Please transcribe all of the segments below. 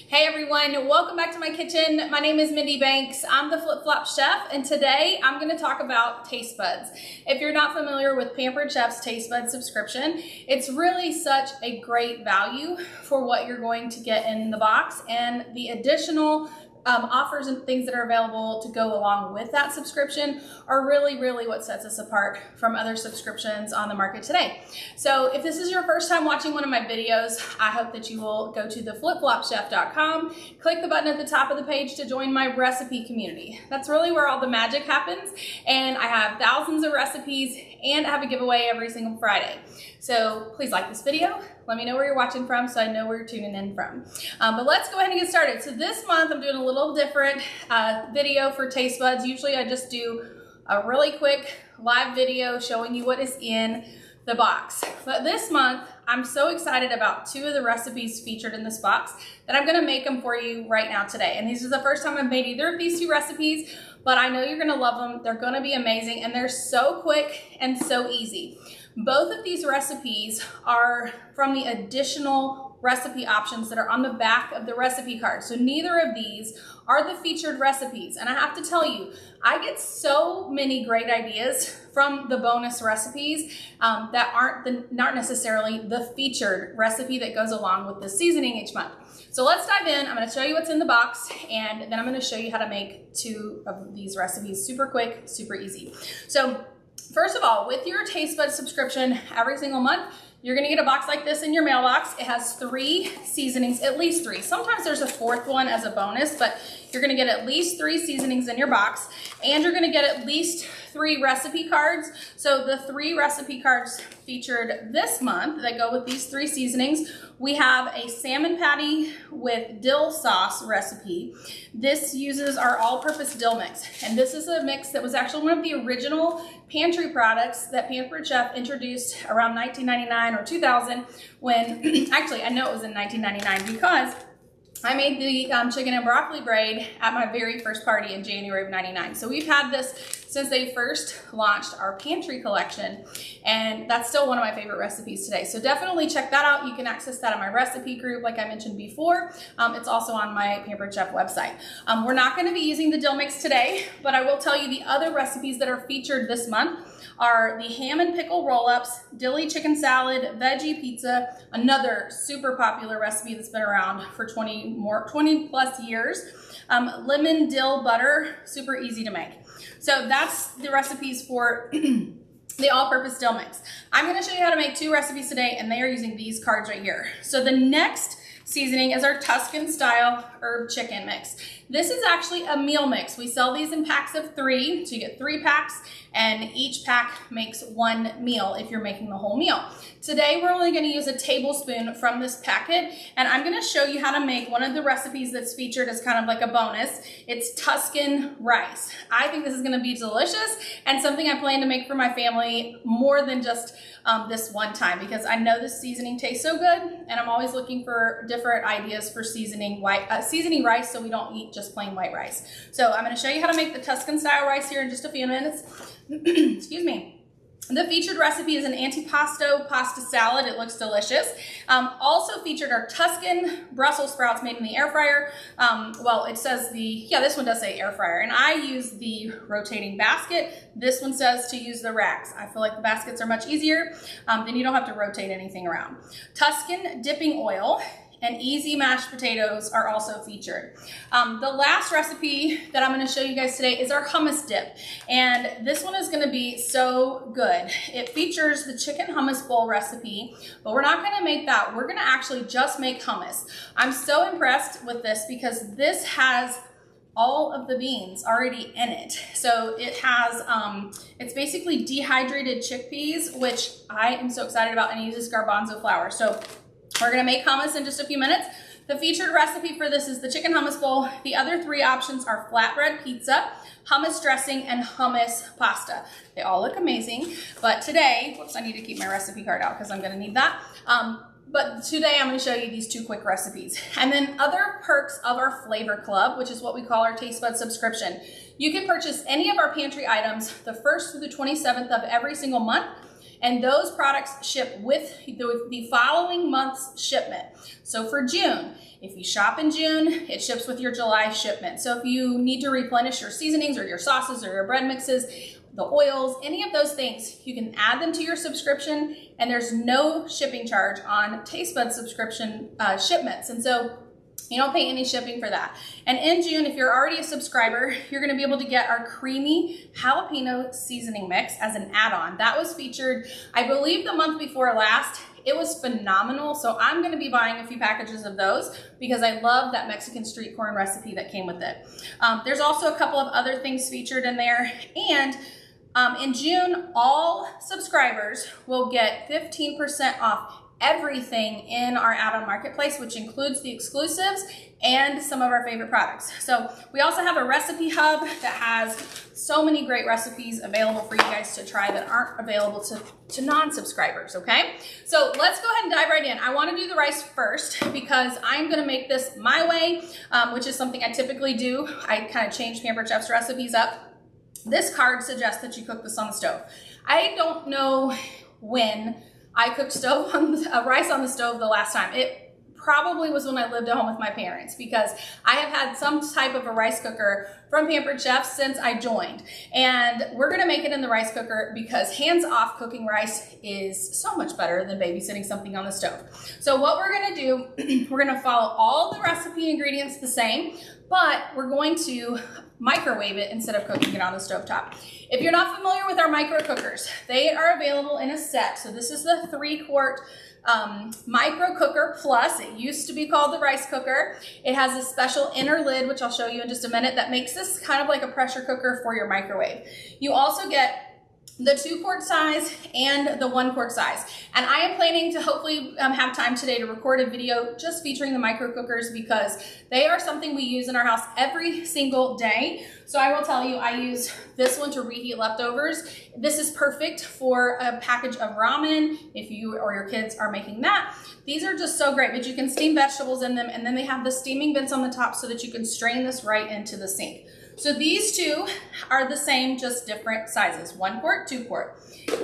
Hey everyone, welcome back to my kitchen. My name is Mindy Banks. I'm the Flip Flop Chef, and today I'm going to talk about Tastebuds. If you're not familiar with Pampered Chef's Tastebuds subscription, it's really such a great value for what you're going to get in the box and the additional offers and things that are available to go along with that subscription are really what sets us apart from other subscriptions on the market today. So if this is your first time watching one of my videos, I hope that you will go to theflipflopchef.com, click the button at the top of the page to join my recipe community. That's really where all the magic happens, and I have thousands of recipes and I have a giveaway every single Friday. So please like this video. Let me know where you're watching from so I know where you're tuning in from. But let's go ahead and get started. So this month I'm doing a little different video for Tastebuds. Usually I just do a really quick live video showing you what is in the box. But this month I'm so excited about two of the recipes featured in this box that I'm gonna make them for you right now today. And this is the first time I've made either of these two recipes, but I know you're gonna love them. They're gonna be amazing, and they're so quick and so easy. Both of these recipes are from the additional recipe options that are on the back of the recipe card. So neither of these are the featured recipes. And I have to tell you, I get so many great ideas from the bonus recipes that aren't necessarily the featured recipe that goes along with the seasoning each month. So let's dive in. I'm gonna show you what's in the box, and then I'm gonna show you how to make two of these recipes super quick, super easy. So first of all, with your Tastebuds subscription every single month, you're gonna get a box like this in your mailbox. It has 3 seasonings, at least 3. Sometimes there's a 4th one as a bonus, but you're gonna get at least 3 seasonings in your box, and you're gonna get at least 3 recipe cards. So the 3 recipe cards featured this month that go with these 3 seasonings, we have a salmon patty with dill sauce recipe. This uses our all-purpose dill mix, and this is a mix that was actually one of the original pantry products that Pampered Chef introduced around 1999 or 2000 when, actually I know it was in 1999 because I made the chicken and broccoli braid at my very first party in January of '99. So we've had this since they first launched our pantry collection, and that's still one of my favorite recipes today. So definitely check that out. You can access that on my recipe group like I mentioned before. It's also on my Pampered Chef website. We're not going to be using the dill mix today, but I will tell you the other recipes that are featured this month are the ham and pickle roll-ups, dilly chicken salad, veggie pizza, another super popular recipe that's been around for 20 plus years, lemon dill butter, super easy to make. So that's the recipes for the all-purpose dill mix. I'm going to show you how to make 2 recipes today, and they are using these cards right here. So the next seasoning is our Tuscan style herb chicken mix. This is actually a meal mix. We sell these in packs of 3, so you get 3 packs, and each pack makes 1 meal if you're making the whole meal. Today we're only going to use a tablespoon from this packet, and I'm going to show you how to make one of the recipes that's featured as kind of like a bonus. It's Tuscan rice. I think this is going to be delicious and something I plan to make for my family more than just this one time, because I know this seasoning tastes so good, and I'm always looking for different ideas for seasoning rice so we don't eat just plain white rice. So I'm going to show you how to make the Tuscan style rice here in just a few minutes. Excuse me. The featured recipe is an antipasto pasta salad. It looks delicious. Also featured are Tuscan Brussels sprouts made in the air fryer. Well, it says this one does say air fryer, and I use the rotating basket. This one says to use the racks. I feel like the baskets are much easier. Then you don't have to rotate anything around. Tuscan dipping oil and easy mashed potatoes are also featured. The last recipe that I'm gonna show you guys today is our hummus dip. And this one is gonna be so good. It features the chicken hummus bowl recipe, but we're not gonna make that. We're gonna actually just make hummus. I'm so impressed with this because this has all of the beans already in it. So it has, it's basically dehydrated chickpeas, which I am so excited about, and it uses garbanzo flour. So we're gonna make hummus in just a few minutes. The featured recipe for this is the chicken hummus bowl. The other 3 options are flatbread pizza, hummus dressing, and hummus pasta. They all look amazing, but today, whoops, I need to keep my recipe card out because I'm gonna need that. But today I'm gonna show you these 2 quick recipes. And then other perks of our flavor club, which is what we call our Tastebuds subscription. You can purchase any of our pantry items the 1st through the 27th of every single month, and those products ship with the following month's shipment. So for June, if you shop in June, it ships with your July shipment. So if you need to replenish your seasonings or your sauces or your bread mixes, the oils, any of those things, you can add them to your subscription, and there's no shipping charge on Tastebuds subscription shipments. And so you don't pay any shipping for that. And in June, if you're already a subscriber, you're gonna be able to get our creamy jalapeno seasoning mix as an add-on. That was featured, I believe, the month before last. It was phenomenal. So I'm gonna be buying a few packages of those because I love that Mexican street corn recipe that came with it. There's also a couple of other things featured in there. And in June, all subscribers will get 15% off everything in our add-on marketplace, which includes the exclusives and some of our favorite products. So we also have a recipe hub that has so many great recipes available for you guys to try that aren't available to non-subscribers, okay? So let's go ahead and dive right in. I wanna do the rice first because I'm gonna make this my way, which is something I typically do. I kind of change Pampered Chef's recipes up. This card suggests that you cook this on the stove. I don't know when I cooked rice on the stove the last time. It probably was when I lived at home with my parents because I have had some type of a rice cooker from Pampered Chef since I joined. And we're gonna make it in the rice cooker because hands-off cooking rice is so much better than babysitting something on the stove. So what we're gonna do, we're gonna follow all the recipe ingredients the same, but we're going to microwave it instead of cooking it on the stovetop. If you're not familiar with our micro cookers, they are available in a set. So this is the 3-quart micro cooker plus. It used to be called the rice cooker. It has a special inner lid, which I'll show you in just a minute, that makes this kind of like a pressure cooker for your microwave. You also get the 2-quart size and the 1-quart size. And I am planning to hopefully have time today to record a video just featuring the micro cookers because they are something we use in our house every single day. So I will tell you, I use this one to reheat leftovers. This is perfect for a package of ramen if you or your kids are making that. These are just so great, but you can steam vegetables in them, and then they have the steaming vents on the top so that you can strain this right into the sink. So these two are the same, just different sizes, 1 quart, 2 quart.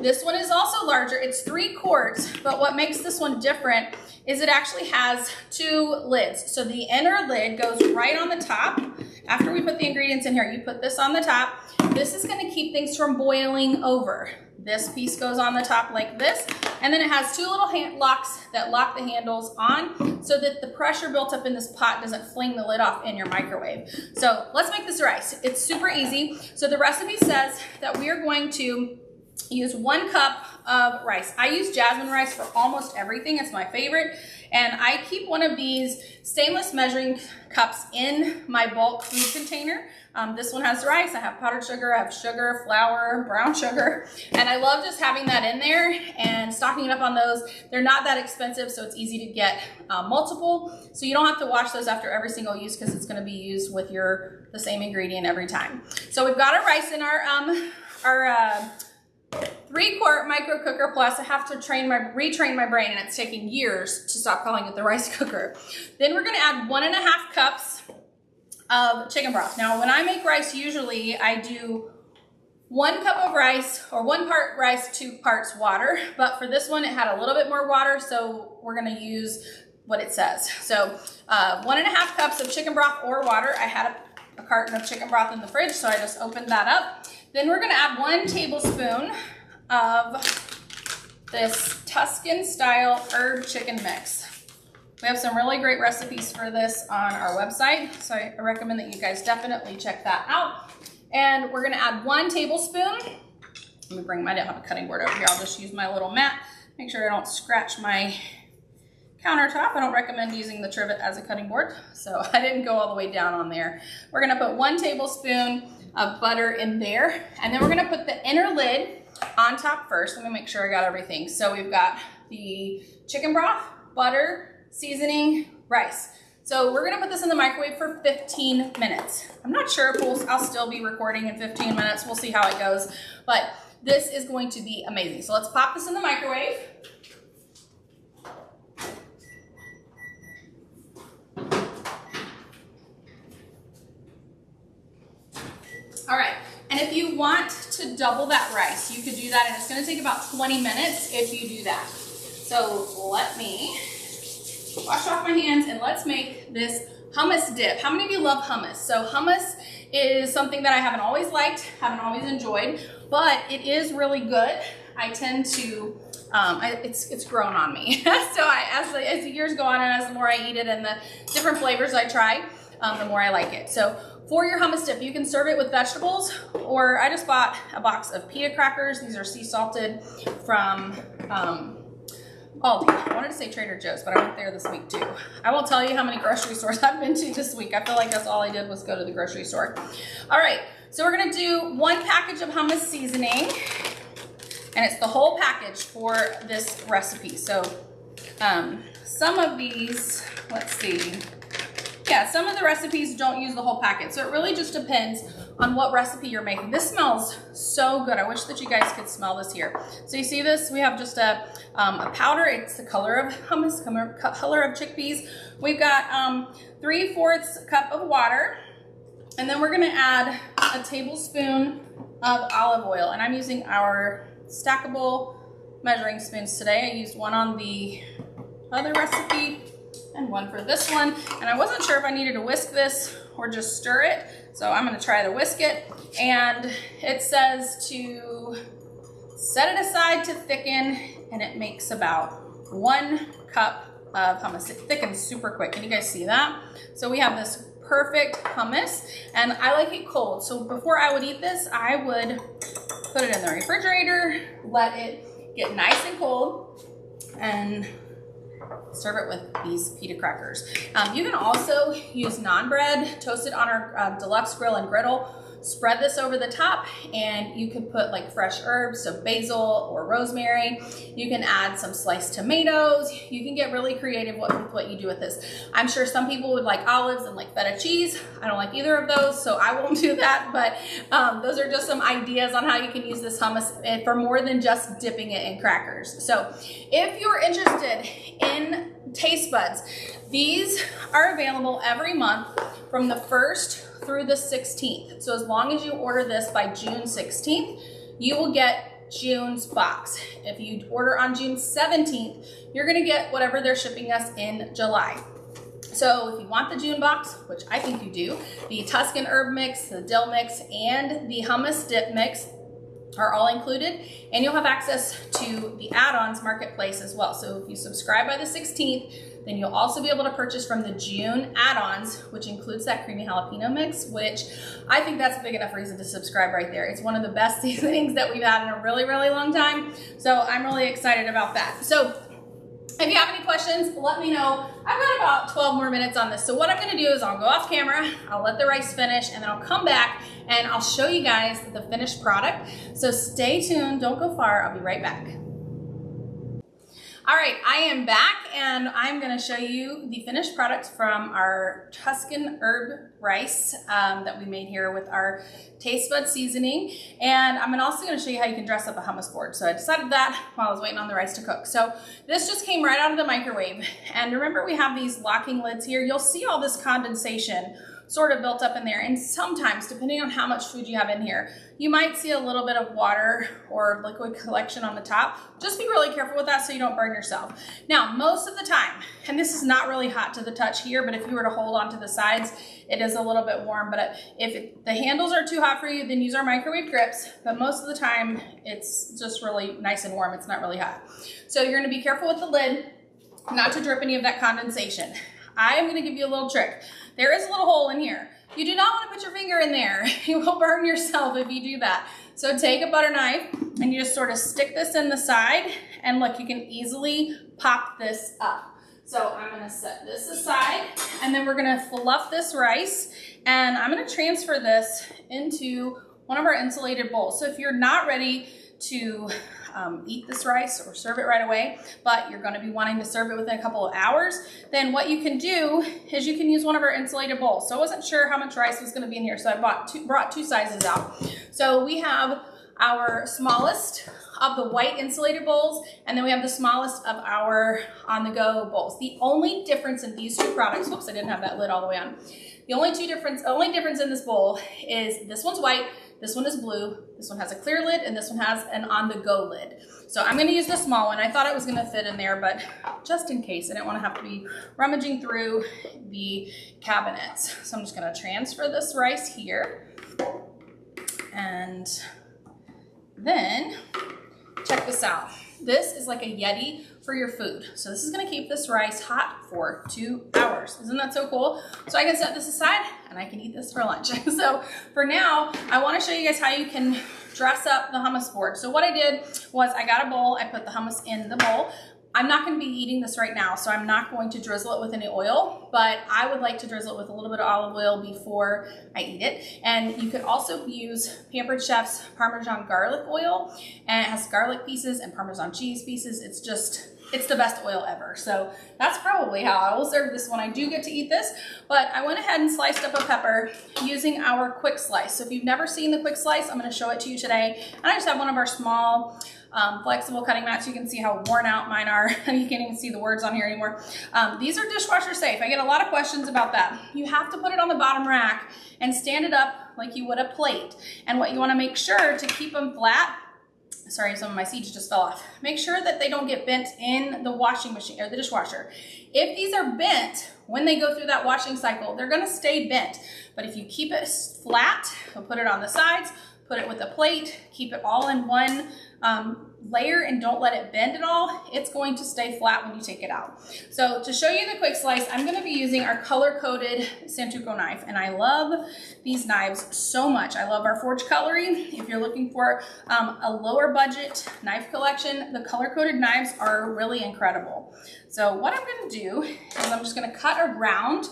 This one is also larger, it's 3 quarts, but what makes this one different is it actually has 2 lids. So the inner lid goes right on the top. After we put the ingredients in here, you put this on the top. This is gonna keep things from boiling over. This piece goes on the top like this, and then it has 2 little locks that lock the handles on so that the pressure built up in this pot doesn't fling the lid off in your microwave. So let's make this rice. It's super easy. So the recipe says that we are going to use 1 cup of rice. I use jasmine rice for almost everything. It's my favorite. And I keep one of these stainless measuring cups in my bulk food container. This one has rice. I have powdered sugar, I have sugar, flour, brown sugar, and I love just having that in there and stocking it up on those. They're not that expensive, so it's easy to get multiple. So you don't have to wash those after every single use because it's going to be used with the same ingredient every time. So we've got our rice in our 3-quart micro cooker plus. I have to retrain my brain, and it's taking years to stop calling it the rice cooker. Then we're going to add 1.5 cups of chicken broth. Now, when I make rice, usually I do 1 cup of rice, or 1 part rice, 2 parts water. But for this one, it had a little bit more water, so we're going to use what it says. So 1.5 cups of chicken broth or water. I had a carton of chicken broth in the fridge, so I just opened that up. Then we're going to add 1 tablespoon of this Tuscan style herb chicken mix. We have some really great recipes for this on our website, so I recommend that you guys definitely check that out. And we're gonna add 1 tablespoon. Let me bring I don't have a cutting board over here. I'll just use my little mat. Make sure I don't scratch my countertop. I don't recommend using the trivet as a cutting board, so I didn't go all the way down on there. We're gonna put 1 tablespoon of butter in there, and then we're gonna put the inner lid on top first. Let me make sure I got everything. So we've got the chicken broth, butter, seasoning, rice. So we're gonna put this in the microwave for 15 minutes. I'm not sure if I'll still be recording in 15 minutes. We'll see how it goes, but this is going to be amazing. So let's pop this in the microwave. All right, And if you want to double that rice, you could do that, and it's gonna take about 20 minutes if you do that. So let me wash off my hands and let's make this hummus dip. How many of you love hummus? So hummus is something that I haven't always liked, haven't always enjoyed, but it is really good. I tend to, it's grown on me. So as the years go on and as the more I eat it and the different flavors I try, the more I like it. So for your hummus dip, you can serve it with vegetables, or I just bought a box of pita crackers. These are sea salted from Aldi. I wanted to say Trader Joe's, but I went there this week too. I won't tell you how many grocery stores I've been to this week. I feel like that's all I did was go to the grocery store. All right, so we're gonna do 1 package of hummus seasoning, and it's the whole package for this recipe. So some of these, let's see. Yeah, some of the recipes don't use the whole packet, so it really just depends on what recipe you're making. This smells so good. I wish that you guys could smell this here. So you see this? We have just a powder. It's the color of hummus, color of chickpeas. We've got 3/4 cup of water, and then we're gonna add a tablespoon of olive oil, and I'm using our stackable measuring spoons today. I used one on the other recipe and one for this one, and I wasn't sure if I needed to whisk this or just stir it, so I'm gonna try to whisk it. And it says to set it aside to thicken, and it makes about 1 cup of hummus. It thickens super quick. Can you guys see that? So we have this perfect hummus, and I like it cold. So before I would eat this, I would put it in the refrigerator, let it get nice and cold, and serve it with these pita crackers. You can also use naan bread, toast it on our deluxe grill and griddle, spread this over the top, and you can put like fresh herbs, so basil or rosemary. You can add some sliced tomatoes. You can get really creative with what you do with this. I'm sure some people would like olives and like feta cheese. I don't like either of those, so I won't do that, but those are just some ideas on how you can use this hummus for more than just dipping it in crackers. So if you're interested in Tastebuds, these are available every month from the 1st through the 16th. So as long as you order this by June 16th, you will get June's box. If you order on June 17th, you're gonna get whatever they're shipping us in July. So if you want the June box, which I think you do, the Tuscan herb mix, the dill mix, and the hummus dip mix are all included, and you'll have access to the add-ons marketplace as well. So if you subscribe by the 16th, then you'll also be able to purchase from the June add-ons, which includes that creamy jalapeno mix, which I think that's a big enough reason to subscribe right there. It's one of the best seasonings that we've had in a really, really long time. So I'm really excited about that. So if you have any questions, let me know. I've got about 12 more minutes on this. So what I'm gonna do is I'll go off camera, I'll let the rice finish, and then I'll come back and I'll show you guys the finished product. So stay tuned, don't go far, I'll be right back. All right, I am back, and I'm gonna show you the finished product from our Tuscan herb rice that we made here with our Tastebuds seasoning. And I'm also gonna show you how you can dress up a hummus board. So I decided that while I was waiting on the rice to cook. So this just came right out of the microwave. And remember, we have these locking lids here. You'll see all this condensation sort of built up in there. And sometimes, depending on how much food you have in here, you might see a little bit of water or liquid collection on the top. Just be really careful with that so you don't burn yourself. Now, most of the time, and this is not really hot to the touch here, but if you were to hold onto the sides, it is a little bit warm. But if the handles are too hot for you, then use our microwave grips. But most of the time, it's just really nice and warm. It's not really hot. So you're gonna be careful with the lid, not to drip any of that condensation. I am gonna give you a little trick. There is a little hole in here. You do not want to put your finger in there. You will burn yourself if you do that. So take a butter knife and you just sort of stick this in the side, and look, you can easily pop this up. So I'm gonna set this aside, and then we're gonna fluff this rice, and I'm gonna transfer this into one of our insulated bowls. So if you're not ready to eat this rice or serve it right away, but you're gonna be wanting to serve it within a couple of hours, then what you can do is you can use one of our insulated bowls. So I wasn't sure how much rice was gonna be in here, so I brought two sizes out. So we have our smallest of the white insulated bowls, and then we have the smallest of our on-the-go bowls. The only difference in these two products, whoops, I didn't have that lid all the way on. The only difference in this bowl is this one's white, This one is blue, this one has a clear lid, and this one has an on-the-go lid. So I'm gonna use the small one. I thought it was gonna fit in there, but just in case, I didn't wanna have to be rummaging through the cabinets. So I'm just gonna transfer this rice here. And then check this out. This is like a Yeti for your food. So this is gonna keep this rice hot for 2 hours. Isn't that so cool? So I can set this aside and I can eat this for lunch. So for now, I wanna show you guys how you can dress up the hummus board. So what I did was I got a bowl, I put the hummus in the bowl. I'm not gonna be eating this right now, so I'm not going to drizzle it with any oil, but I would like to drizzle it with a little bit of olive oil before I eat it. And you could also use Pampered Chef's Parmesan garlic oil, and it has garlic pieces and Parmesan cheese pieces. It's the best oil ever. So that's probably how I will serve this when I do get to eat this. But I went ahead and sliced up a pepper using our quick slice. So if you've never seen the quick slice, I'm gonna show it to you today. And I just have one of our small flexible cutting mats. You can see how worn out mine are. You can't even see the words on here anymore. These are dishwasher safe. I get a lot of questions about that. You have to put it on the bottom rack and stand it up like you would a plate. And what you wanna make sure to keep them flat, sorry, some of my seeds just fell off. Make sure that they don't get bent in the washing machine or the dishwasher. If these are bent, when they go through that washing cycle, they're gonna stay bent. But if you keep it flat, put it on the sides, put it with a plate, keep it all in one layer and don't let it bend at all, it's going to stay flat when you take it out. So to show you the quick slice, I'm gonna be using our color-coded Santoku knife, and I love these knives so much. I love our Forge Cutlery. If you're looking for a lower budget knife collection, the color-coded knives are really incredible. So what I'm gonna do is I'm just gonna cut around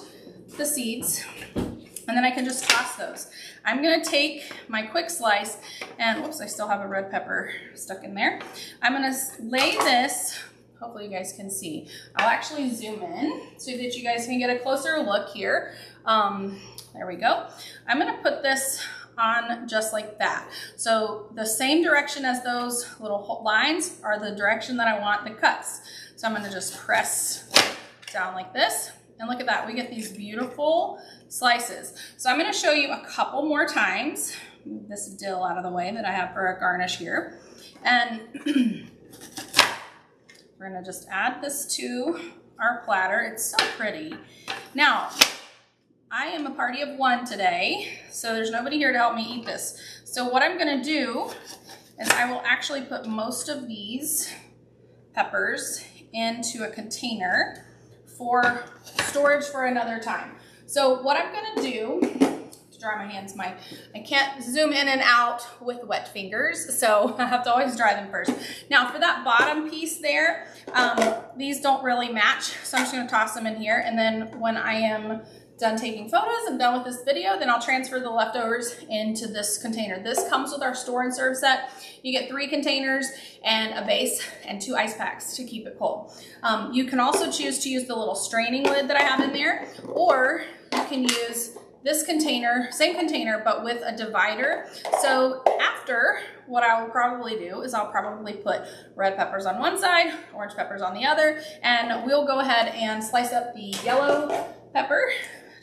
the seeds, and then I can just toss those. I'm gonna take my quick slice and, whoops, I still have a red pepper stuck in there. I'm gonna lay this, hopefully you guys can see. I'll actually zoom in so that you guys can get a closer look here. There we go. I'm gonna put this on just like that. So the same direction as those little lines are the direction that I want the cuts. So I'm gonna just press down like this. And look at that, we get these beautiful slices. So I'm gonna show you a couple more times. Move this dill out of the way that I have for a garnish here. And we're gonna just add this to our platter. It's so pretty. Now, I am a party of one today, so there's nobody here to help me eat this. So what I'm gonna do is I will actually put most of these peppers into a container for storage for another time. So what I'm gonna do, to dry my hands, I can't zoom in and out with wet fingers, so I have to always dry them first. Now for that bottom piece there, these don't really match, so I'm just gonna toss them in here, and then when I am done taking photos and done with this video, then I'll transfer the leftovers into this container. This comes with our store and serve set. You get 3 containers and a base and 2 ice packs to keep it cold. You can also choose to use the little straining lid that I have in there, or you can use this container, same container, but with a divider. So after, what I will probably do is I'll probably put red peppers on one side, orange peppers on the other, and we'll go ahead and slice up the yellow pepper,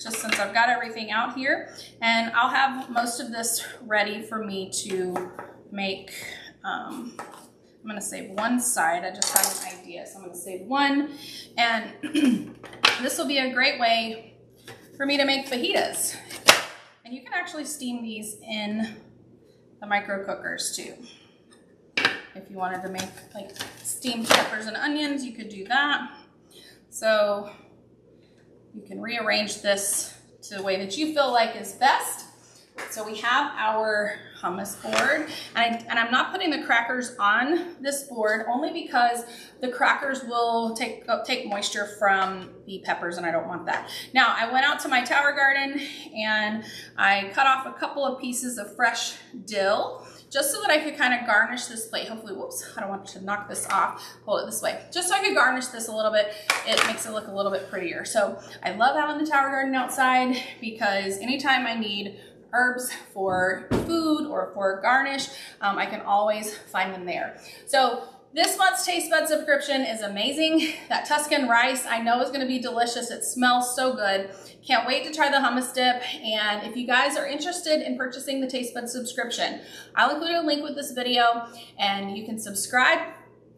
just since I've got everything out here. And I'll have most of this ready for me to make. I'm gonna save one side. I just had an idea, so I'm gonna save one. And this will be a great way for me to make fajitas. And you can actually steam these in the micro cookers too. If you wanted to make like steamed peppers and onions, you could do that. So you can rearrange this to the way that you feel like is best. So we have our hummus board, and I'm not putting the crackers on this board only because the crackers will take moisture from the peppers, and I don't want that. Now, I went out to my tower garden and I cut off a couple of pieces of fresh dill just so that I could kind of garnish this plate. Hopefully, whoops, I don't want to knock this off. Hold it this way. Just so I could garnish this a little bit. It makes it look a little bit prettier. So I love having the tower garden outside because anytime I need herbs for food or for garnish, I can always find them there. So This month's Tastebuds subscription is amazing. That Tuscan rice I know is going to be delicious. It smells so good. Can't wait to try the hummus dip. And if you guys are interested in purchasing the Tastebuds subscription, I'll include a link with this video and you can subscribe.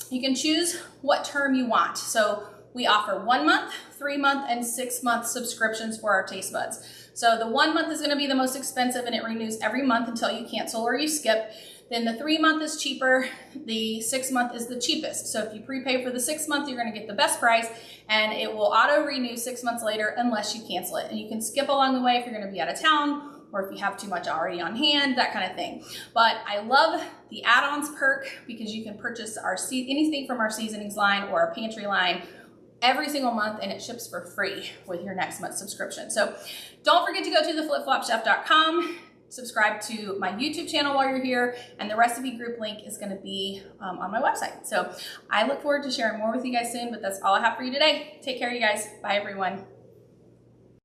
You can choose what term you want. So we offer 1 month, 3 month, and 6 month subscriptions for our Tastebuds. So the 1 month is going to be the most expensive and it renews every month until you cancel or you skip. Then the 3 month is cheaper, the 6 month is the cheapest. So if you prepay for the 6 month, you're gonna get the best price and it will auto renew 6 months later unless you cancel it. And you can skip along the way if you're gonna be out of town or if you have too much already on hand, that kind of thing. But I love the add-ons perk because you can purchase anything from our seasonings line or our pantry line every single month and it ships for free with your next month's subscription. So don't forget to go to theflipflopchef.com. Subscribe to my YouTube channel while you're here, and the recipe group link is going to be on my website. So I look forward to sharing more with you guys soon, but that's all I have for you today. Take care, you guys. Bye, everyone.